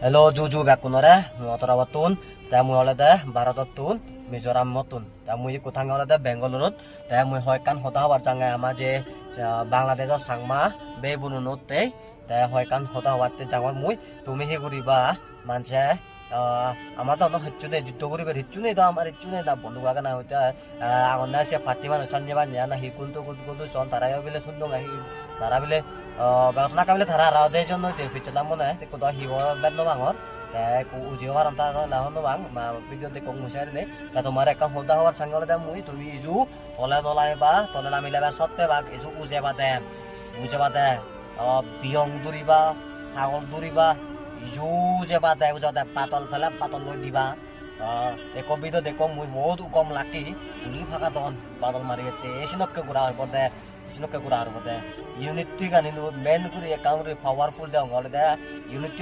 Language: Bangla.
Hello Juju Bakunore, Motorabatun, Tamuolade, Baratotun, Mizoram Motun, Tamui Kutangolade, Bengaluru, Tamu Hoikan Hotawa Changa Amaje, Bangladesh Sangma, Bebununote, the Hoikan Hotawate Jamui, Tumihi Guriba, Manche. আমার তো হচ্ছে যুদ্ধ করিবে হিচ্ছুনে তো আমার হিচ্ছুনে দা বন্ধু বাগানা হইতা আগনা সে পার্টি মানুষ সঞ্জে বান না হি কুন্তু কুন্তু সন তারা বিলে সুন্দর হি তারা বিলে বাগনা কাবিলে তারা রাও দে জন্য তে পিছলাম মনে তে কত হি বেন বাঙর তে উজিও হারাম তা না হনো বাং ভিডিও তে কম মুসাই নে তা তোমার একটা হোদা হওয়ার সঙ্গে হলে মুই তুমি ইজু তলে তলায় বা তলে নামিলে বা সত্তে বা ইজু উজে বাদে বিয়ং দুরিবা হাগল দুরিবা ইজু যে বাদে উজাতে পাতল ফেলে পাতল লৈ দিবা কবিতা দেখো মুই বহুত কম লাকি উনি ফাঁকা তখন পাতল মারি এসিনকে গুড়া হইব দে এসিনকে গুড়া হইব দে ইউনিটি গানি মেন করে একাউন্ট পাওয়ারফুল দেওয়া দে ইউনিটি